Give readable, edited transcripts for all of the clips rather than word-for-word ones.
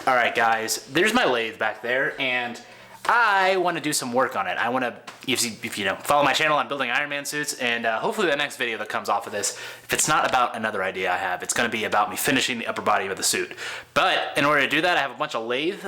All right, guys, there's my lathe back there, and I want to do some work on it. I want to, if you know, follow my channel, I'm building Iron Man suits, and hopefully the next video that comes off of this, if it's not about another idea I have, it's going to be about me finishing the upper body of the suit. But in order to do that, I have a bunch of lathe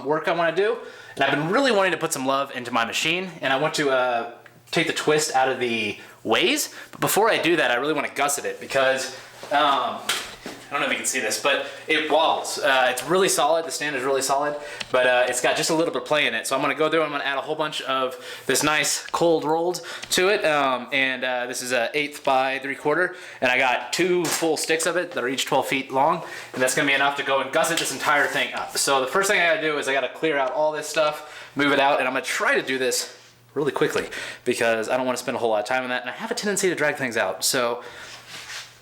work I want to do, and I've been really wanting to put some love into my machine, and I want to take the twist out of the ways. But before I do that, I really want to gusset it because I don't know if you can see this, but it wobbles. It's really solid. The stand is really solid, but it's got just a little bit of play in it. So I'm going to go through and I'm going to add a whole bunch of this nice cold rolled to it. This is an 1/8 by 3/4, and I got 2 full sticks of it that are each 12 feet long, and that's going to be enough to go and gusset this entire thing up. So the first thing I got to do is I got to clear out all this stuff, move it out, and I'm going to try to do this really quickly because I don't want to spend a whole lot of time on that, and I have a tendency to drag things out. So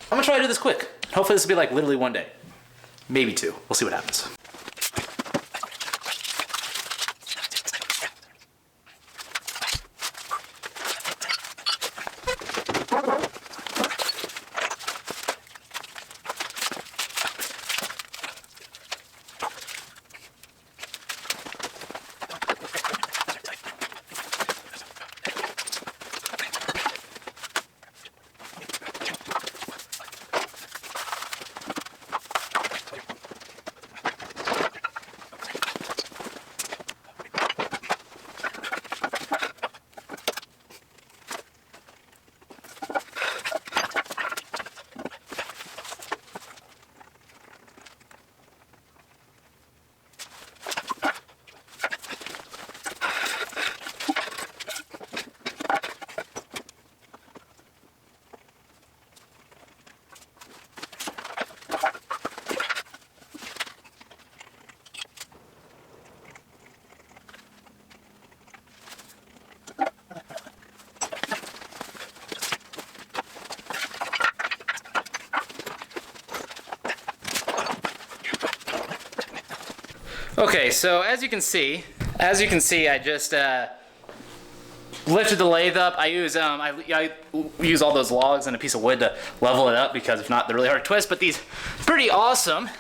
I'm gonna try to do this quick. Hopefully this will be like literally 1 day. Maybe 2. We'll see what happens. Okay, so as you can see, I just lifted the lathe up. I use all those logs and a piece of wood to level it up because if not, they're really hard to twist. But these pretty awesome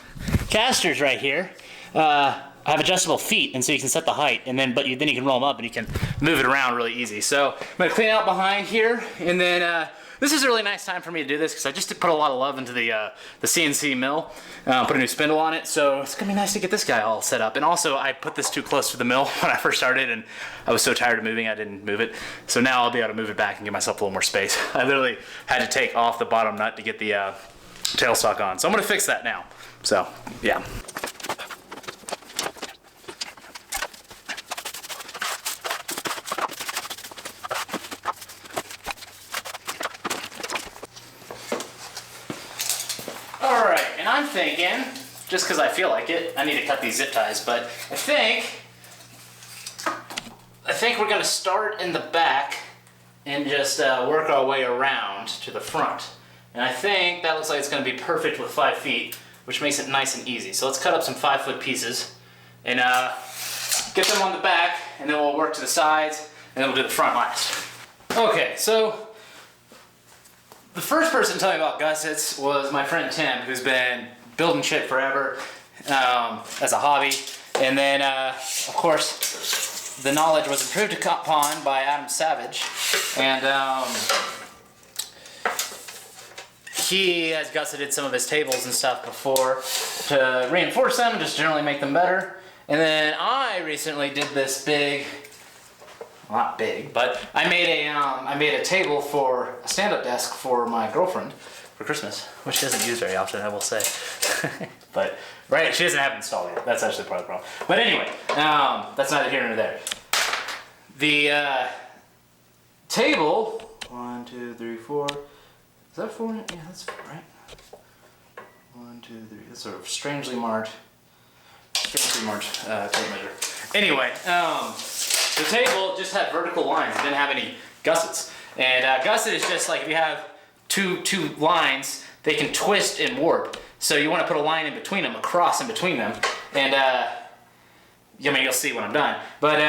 casters right here have adjustable feet, and so you can set the height, and then you can roll them up and you can move it around really easy. So I'm gonna clean out behind here, and then this is a really nice time for me to do this because I just put a lot of love into the CNC mill, put a new spindle on it, so it's gonna be nice to get this guy all set up. And also, I put this too close to the mill when I first started, and I was so tired of moving, I didn't move it. So now I'll be able to move it back and give myself a little more space. I literally had to take off the bottom nut to get the tailstock on, so I'm gonna fix that now. So, yeah. Alright, and I'm thinking, just because I feel like it, I need to cut these zip ties, but I think we're going to start in the back and just work our way around to the front. And I think that looks like it's going to be perfect with 5 feet, which makes it nice and easy. So let's cut up some 5-foot pieces and get them on the back, and then we'll work to the sides, and then we'll do the front last. Okay, so the first person to tell me about gussets was my friend Tim, who's been building shit forever as a hobby. And then, of course, the knowledge was improved upon by Adam Savage. And he has gusseted some of his tables and stuff before to reinforce them, just generally make them better. And then I recently did this big, well, not big, but I made a table for a stand-up desk for my girlfriend for Christmas, which she doesn't use very often, I will say. But right, she doesn't have it installed yet. That's actually part of the problem. But anyway, that's neither here nor there. The table, 1, 2, 3, 4. Is that 4? Yeah, that's 4, right? 1, 2, 3. That's sort of strangely marked tape measure. Anyway, the table just had vertical lines. It didn't have any gussets. And gusset is just like if you have two lines, they can twist and warp. So you want to put a line in between them, a cross in between them. And I mean, you'll see when I'm done. But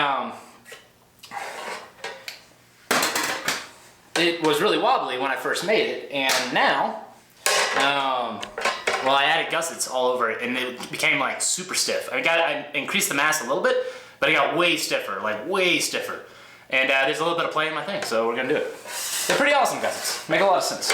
it was really wobbly when I first made it, and now well, I added gussets all over it, and it became like super stiff. I increased the mass a little bit, but it got way stiffer, like way stiffer. And there's a little bit of play in my thing, so we're gonna do it. They're pretty awesome gussets. Make a lot of sense.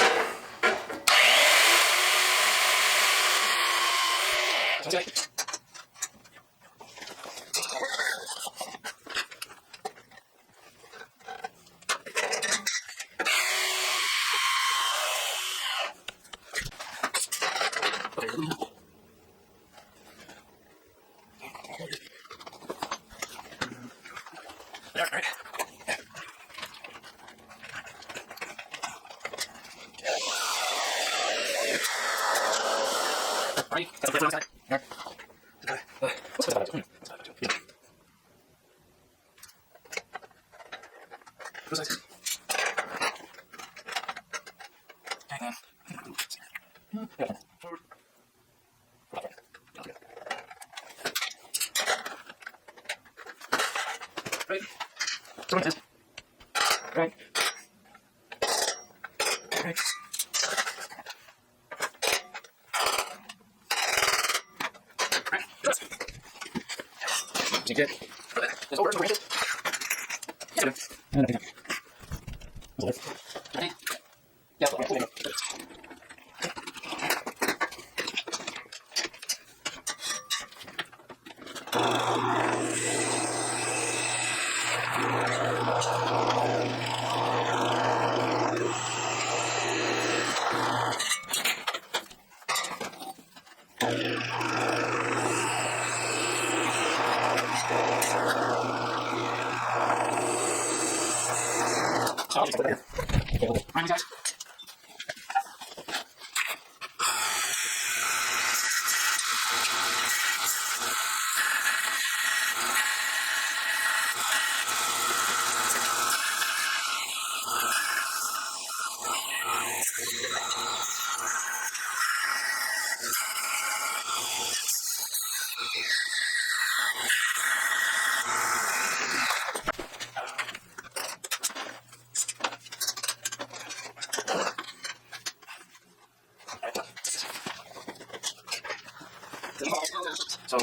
So,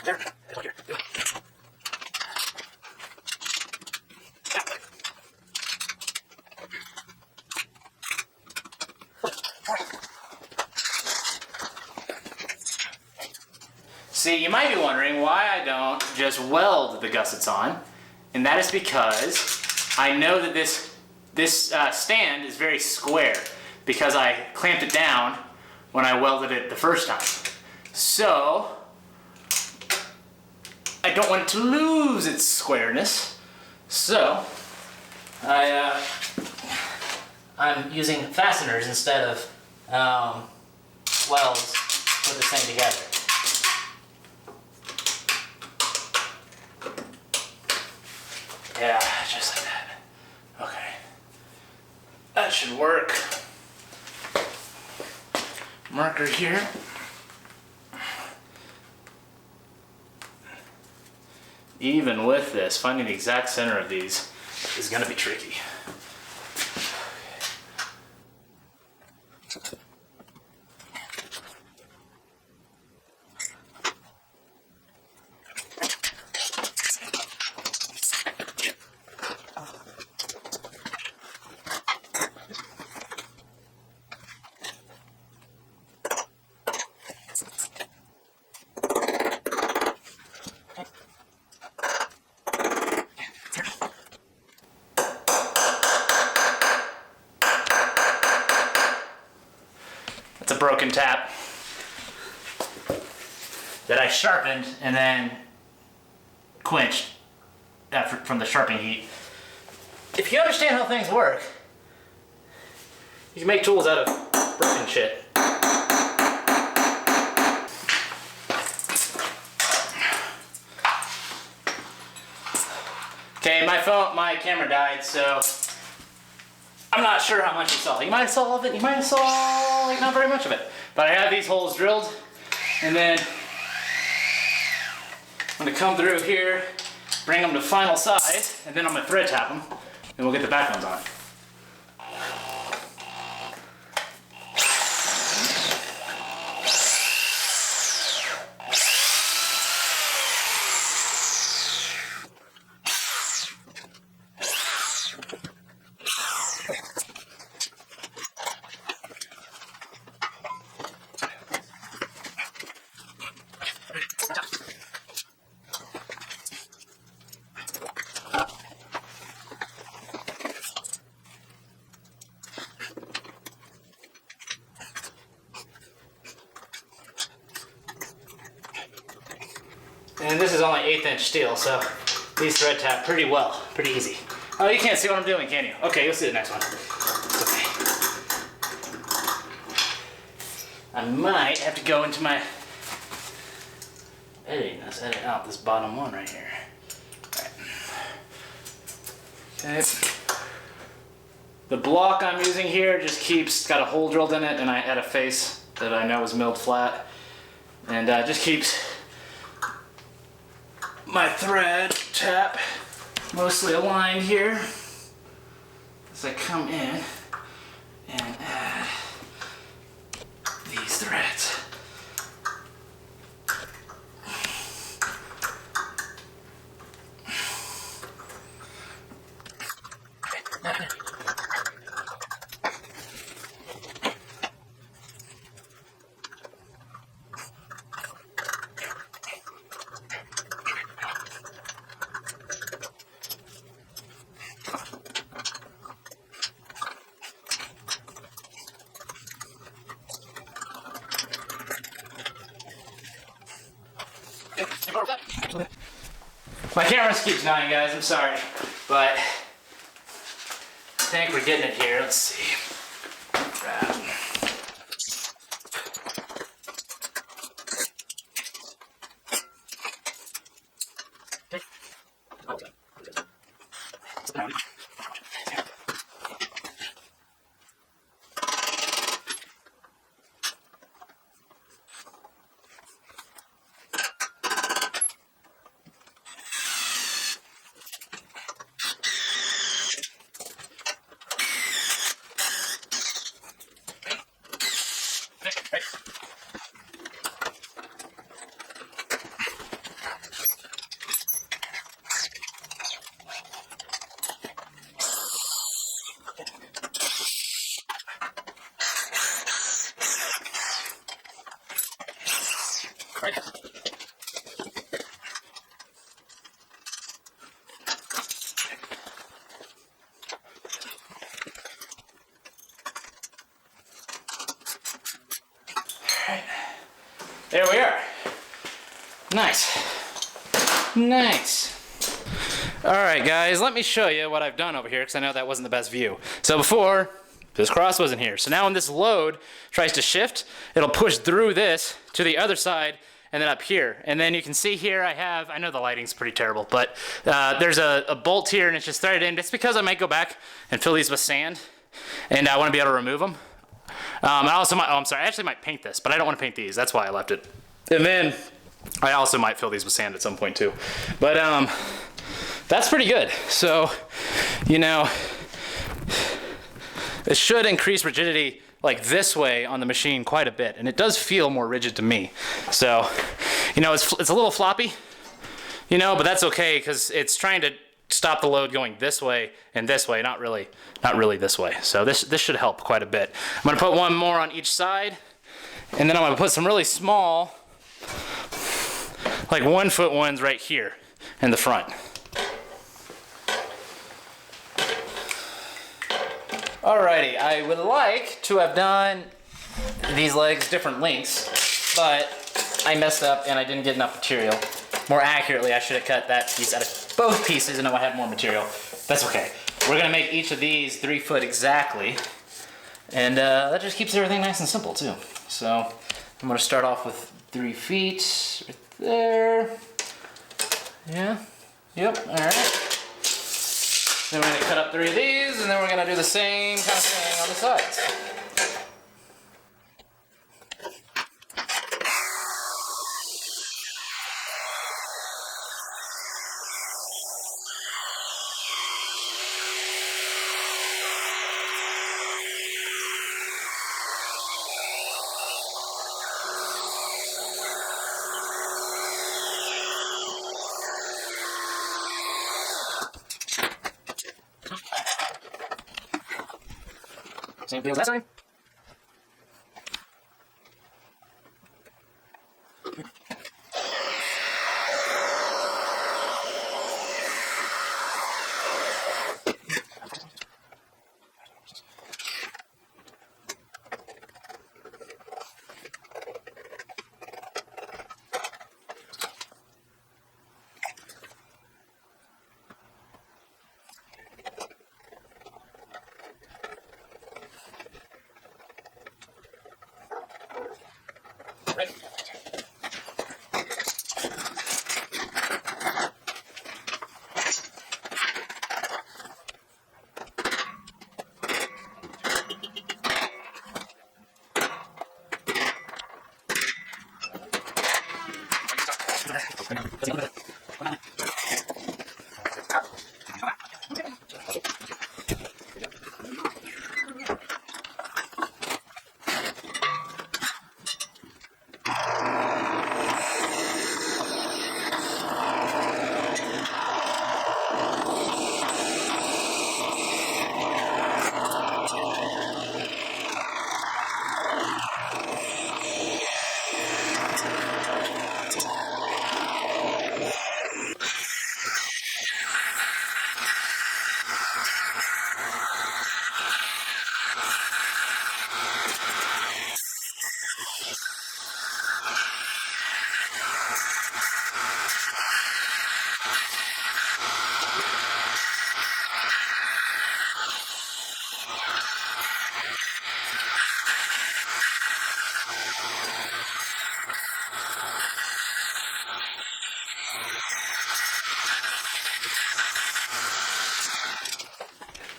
there, here. See, you might be wondering why I don't just weld the gussets on, and that is because I know that this stand is very square because I clamped it down when I welded it the first time. So, I don't want it to lose its squareness, so I'm using fasteners instead of welds to put this thing together. Yeah, just like that. Okay. That should work. Marker here. Even with this, finding the exact center of these is going to be tricky. It's a broken tap that I sharpened and then quenched from the sharpening heat. If you understand how things work, you can make tools out of broken shit. Okay, my camera died, so I'm not sure how much you saw. You might have saw of it, you might have saw like not very much of it. But I have these holes drilled, and then I'm gonna come through here, bring them to final size, and then I'm gonna thread tap them, and we'll get the back ones on. And this is only 1/8 inch steel, so these thread tap pretty well, pretty easy. Oh, you can't see what I'm doing, can you? Okay, you'll see the next one. It's okay. I might have to go into my editing. Let's edit out this bottom one right here. All right. Okay. The block I'm using here just got a hole drilled in it, and I add a face that I know is milled flat, and just keeps my thread tap mostly aligned here as I come in and add these threads. My camera keeps dying, guys, I'm sorry, but I think we're getting it here. Let's see. Grab. There we are. Nice. Nice. Alright guys, let me show you what I've done over here, because I know that wasn't the best view. So before, this cross wasn't here. So now when this load tries to shift, it'll push through this to the other side and then up here. And then you can see here I know the lighting's pretty terrible, but there's a bolt here and it's just threaded in. It's because I might go back and fill these with sand, and I want to be able to remove them. I also might, I actually might paint this, but I don't want to paint these. That's why I left it. And then I also might fill these with sand at some point too. But that's pretty good. So, you know, it should increase rigidity like this way on the machine quite a bit. And it does feel more rigid to me. So, you know, it's a little floppy, you know, but that's okay because it's trying to stop the load going this way and this way, not really this way. So this should help quite a bit. I'm gonna put one more on each side, and then I'm gonna put some really small, like 1 foot ones right here in the front. Alrighty, I would like to have done these legs different lengths, but I messed up and I didn't get enough material. More accurately, I should have cut that piece out of both pieces and I would have more material. That's okay. We're gonna make each of these 3 foot exactly, and that just keeps everything nice and simple too. So I'm gonna start off with 3 feet right there. Yeah, yep, all right. Then we're gonna cut up 3 of these, and then we're gonna do the same kind of thing on the sides. Same thing as last time.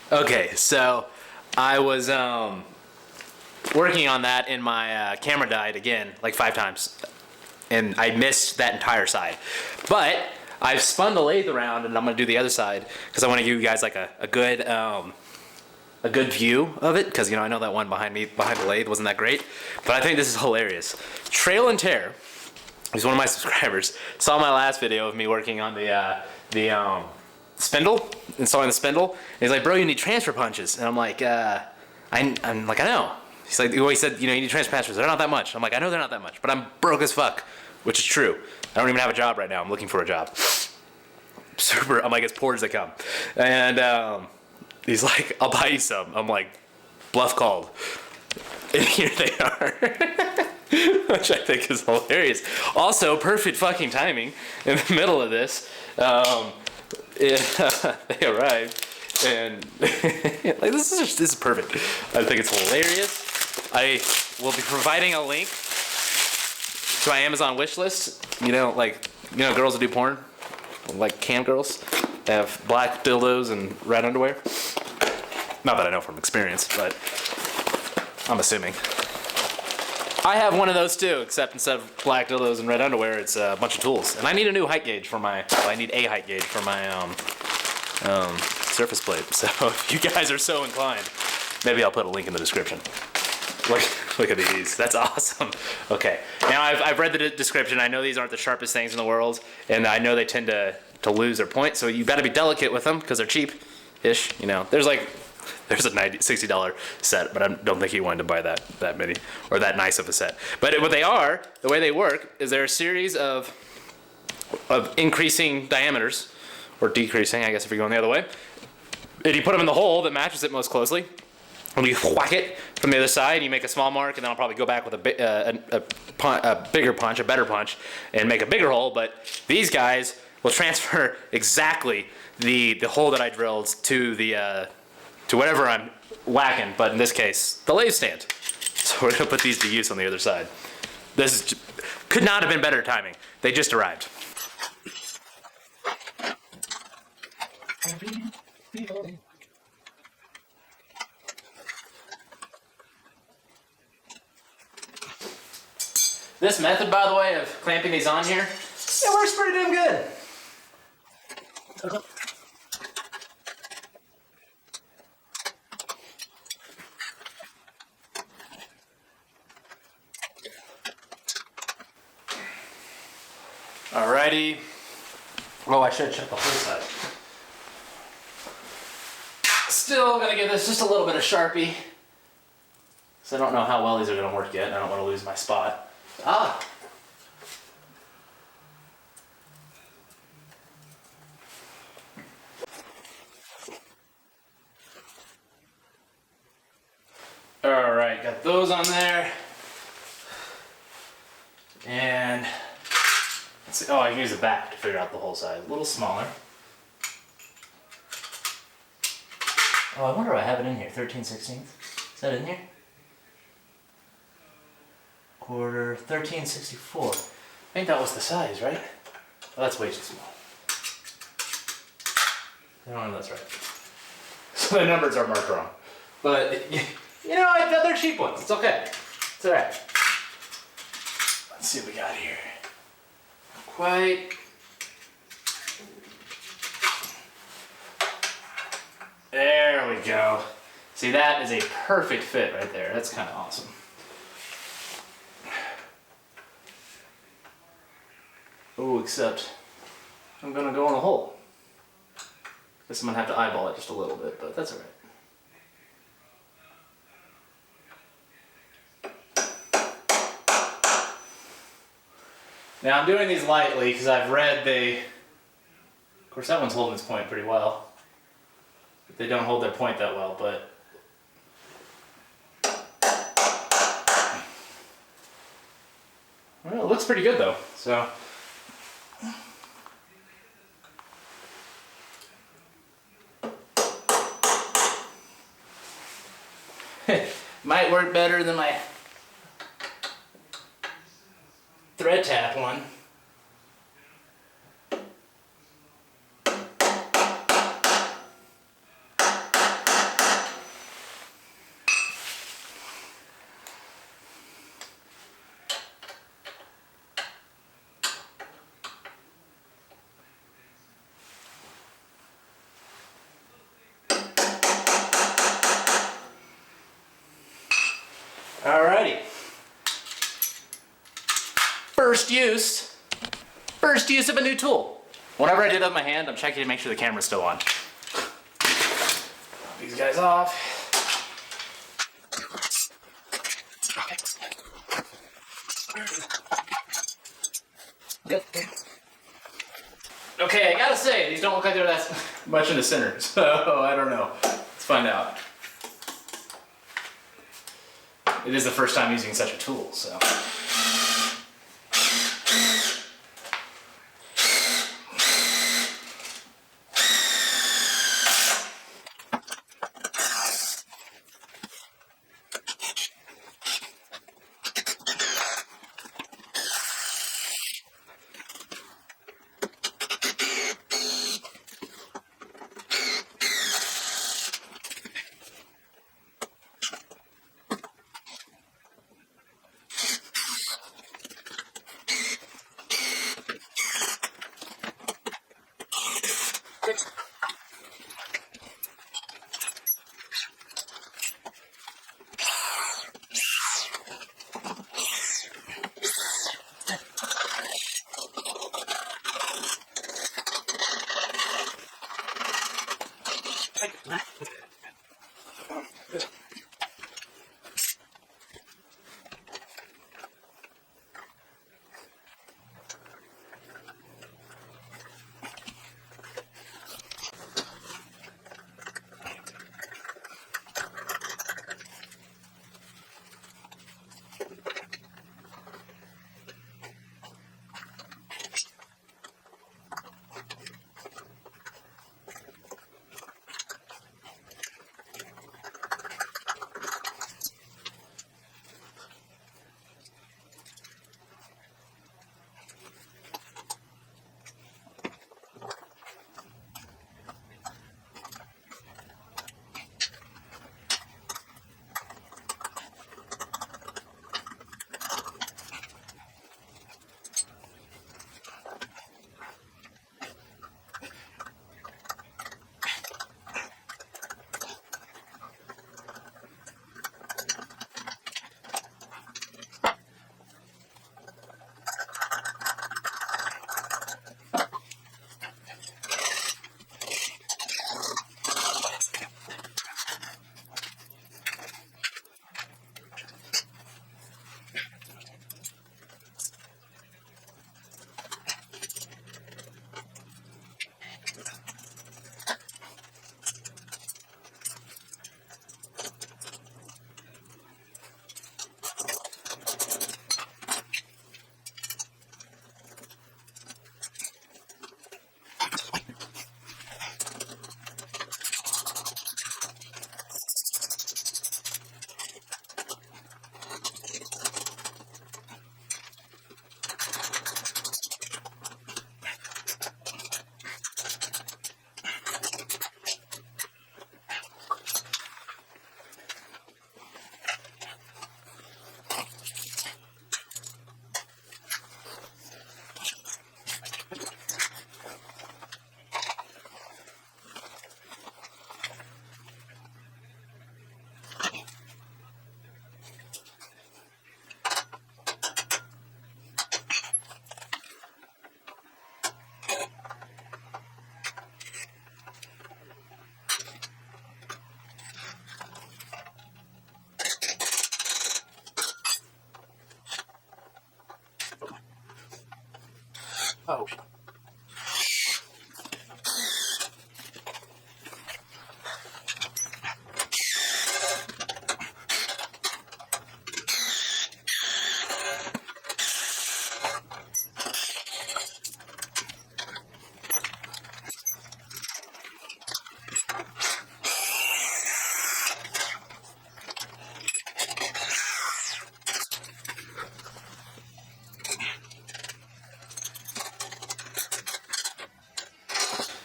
Okay, so I was working on that and my camera died again like 5 times. And I missed that entire side. But I've spun the lathe around and I'm gonna do the other side because I want to give you guys like a good view of it, because I know that one behind the lathe wasn't that great, but I think this is hilarious. Trail and Tear, he's one of my subscribers, saw my last video of me working on the spindle, installing the spindle, and he's like, bro, you need transfer punches, and I'm like, I'm like, I know. He's like, well, he said, you need transfer punches, they're not that much. I'm like, I know they're not that much, but I'm broke as fuck, which is true. I don't even have a job right now, I'm looking for a job. I'm like, as poor as they come. And he's like, I'll buy you some. I'm like, bluff called. And here they are. Which I think is hilarious. Also, perfect fucking timing in the middle of this. They arrived. And like this is perfect. I think it's hilarious. I will be providing a link to my Amazon wish list. Girls that do porn, like cam girls. They have black dildos and red underwear. Not that I know from experience, but I'm assuming. I have one of those too, except instead of black dildos and red underwear, it's a bunch of tools. And I need a new height gauge for my, I need a height gauge for my surface plate. So if you guys are so inclined, maybe I'll put a link in the description. Look at these, that's awesome. Okay, now I've read the description. I know these aren't the sharpest things in the world, and I know they tend to lose their point, so you gotta be delicate with them because they're cheap-ish. There's a $60 set, but I don't think he wanted to buy that many or that nice of a set. But what they are, the way they work, is they're a series of increasing diameters, or decreasing, I guess if you're going the other way. And you put them in the hole that matches it most closely, and you whack it from the other side. You make a small mark, and then I'll probably go back with a bigger punch, a better punch, and make a bigger hole. But these guys will transfer exactly the hole that I drilled to the to whatever I'm whacking, but in this case, the lathe stand. So we're gonna put these to use on the other side. This could not have been better timing. They just arrived. This method, by the way, of clamping these on here, it works pretty damn good. Alrighty. Oh, I should check the whole side. Still gonna give this just a little bit of Sharpie. So I don't know how well these are gonna work yet. I don't want to lose my spot. Ah! Alright, got those on there. And let's see. Oh, I can use the back to figure out the whole side. A little smaller. Oh, I wonder if I have it in here. 13/16. Is that in here? 1/4, 1364. I think that was the size, right? Oh, that's way too small. No, that's right. So the numbers are marked wrong. But, you know, they're cheap ones. It's okay. It's alright. Let's see what we got here. Quite. There we go. See, that is a perfect fit right there. That's kind of awesome. Oh, except I'm gonna go in a hole. Guess I'm gonna have to eyeball it just a little bit, but that's alright. Now I'm doing these lightly because I've read of course that one's holding its point pretty well. They don't hold their point that well, but well, it looks pretty good though, so. Might work better than my thread tap one. Alrighty. First use of a new tool. Whenever I do that with my hand, I'm checking to make sure the camera's still on. Pop these guys off. Good. Okay, I gotta say, these don't look like they're that much in the center, so I don't know. Let's find out. It is the first time using such a tool, so. Oh.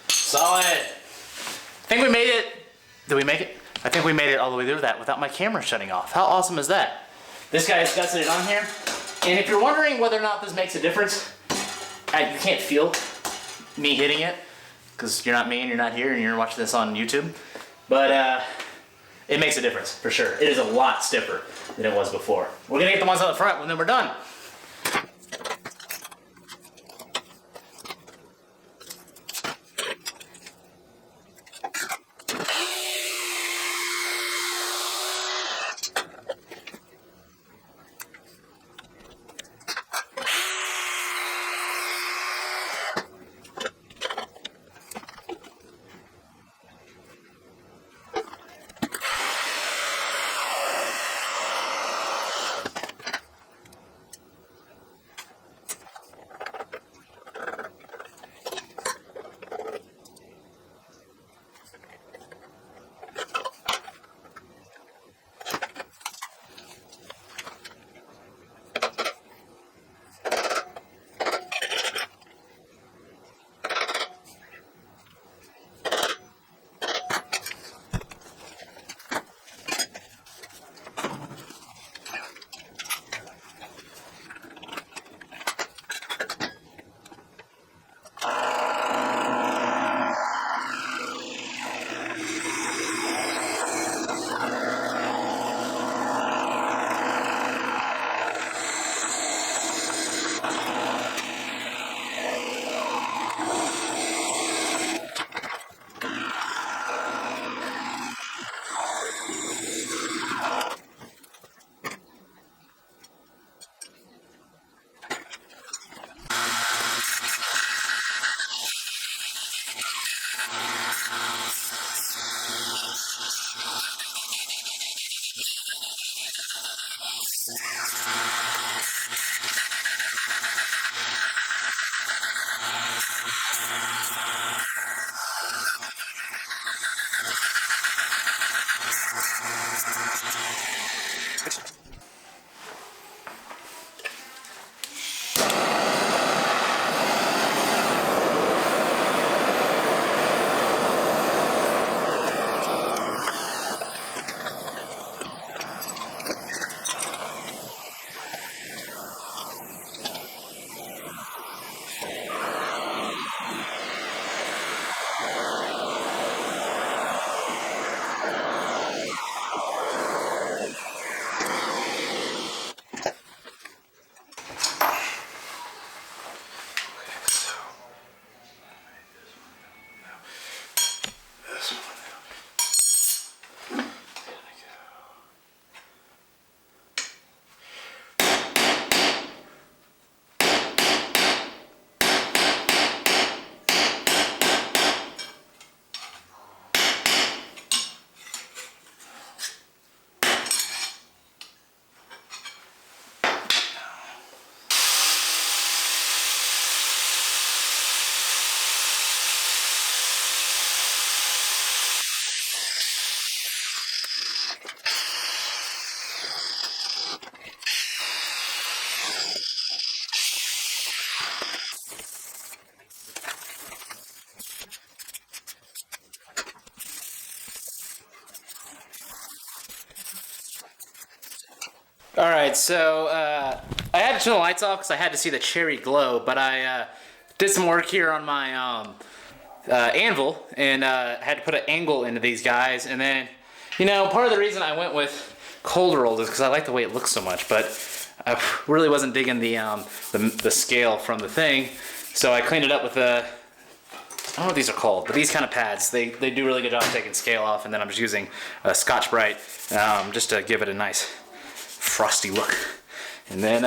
Solid. I think we made it. Did we make it? I think we made it all the way through that without my camera shutting off. How awesome is that? This guy has gusseted on here. And if you're wondering whether or not this makes a difference, you can't feel me hitting it because you're not me and you're not here and you're watching this on YouTube. But it makes a difference for sure. It is a lot stiffer than it was before. We're gonna get the ones on the front and then we're done. All right, so I had to turn the lights off because I had to see the cherry glow, but I did some work here on my anvil and had to put an angle into these guys. And then, you know, part of the reason I went with cold rolled is because I like the way it looks so much, but I really wasn't digging the scale from the thing. So I cleaned it up with I don't know what these are called, but these kind of pads, they do a really good job taking scale off, and then I'm just using Scotch-Brite just to give it a nice frosty look. And then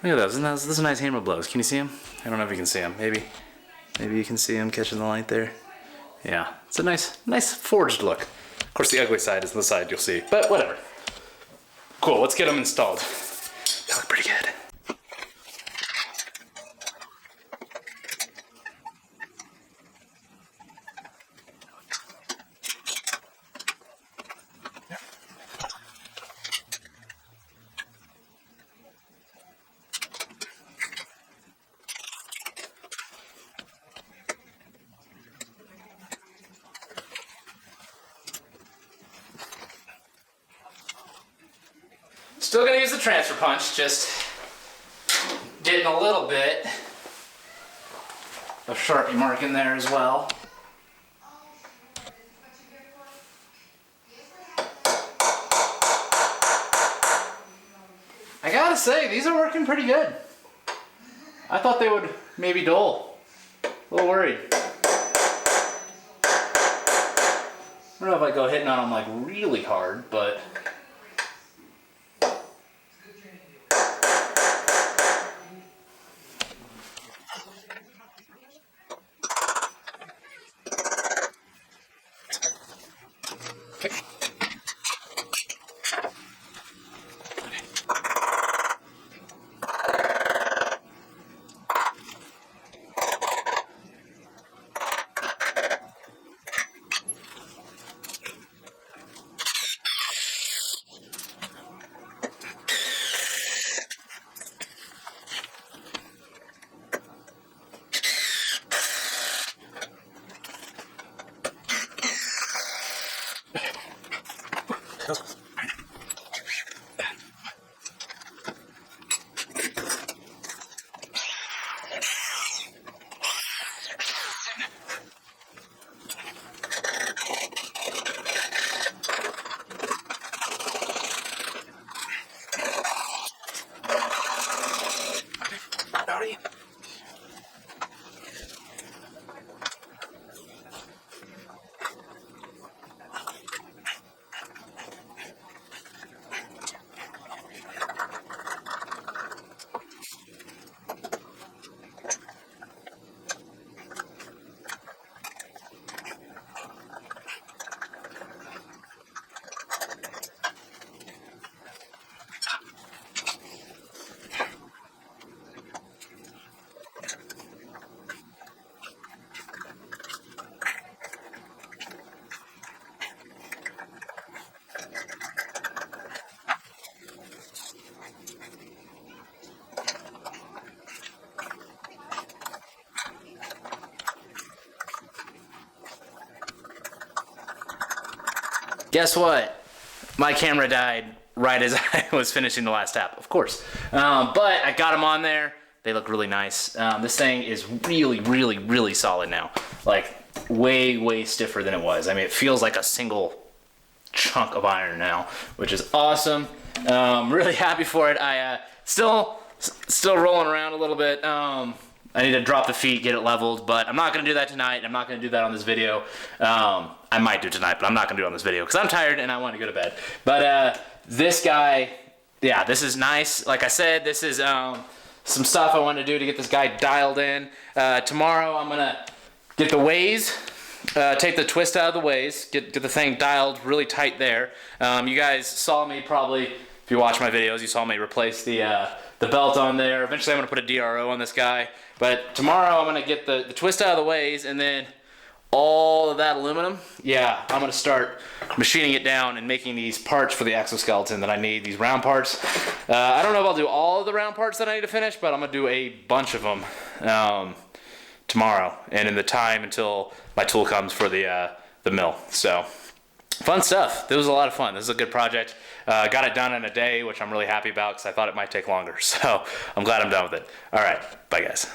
Look at those. Those are nice hammer blows. Can you see them? I don't know if you can see them. Maybe you can see them catching the light there. Yeah, it's a nice forged look. Of course, the ugly side is the side you'll see, but whatever. Cool, let's get them installed. They look pretty good. Still gonna use the transfer punch, just getting a little bit of Sharpie mark in there as well. I gotta say, these are working pretty good. I thought they would maybe dull. A little worried. I don't know if I go hitting on them like really hard, but guess what? My camera died right as I was finishing the last tap, of course. But I got them on there. They look really nice. This thing is really solid now. Like, way stiffer than it was. I mean, it feels like a single chunk of iron now, which is awesome. Really happy for it. I still rolling around a little bit. I need to drop the feet, get it leveled, but I'm not gonna do that tonight. I'm not gonna do that on this video. I might do tonight, but I'm not gonna do it on this video because I'm tired and I want to go to bed. But this guy, yeah, this is nice. Like I said, this is some stuff I want to do to get this guy dialed in. Tomorrow I'm gonna get the ways, take the twist out of the ways, get the thing dialed really tight there. You guys saw me probably, if you watch my videos, you saw me replace the belt on there. Eventually I'm gonna put a DRO on this guy. But tomorrow I'm gonna get the twist out of the ways, and then all of that aluminum, yeah, I'm gonna start machining it down and making these parts for the exoskeleton that I need, these round parts. I don't know if I'll do all of the round parts that I need to finish, but I'm gonna do a bunch of them tomorrow, and in the time until my tool comes for the mill. So, fun stuff. This was a lot of fun. This is a good project. Got it done in a day, which I'm really happy about because I thought it might take longer. So, I'm glad I'm done with it. All right, bye guys.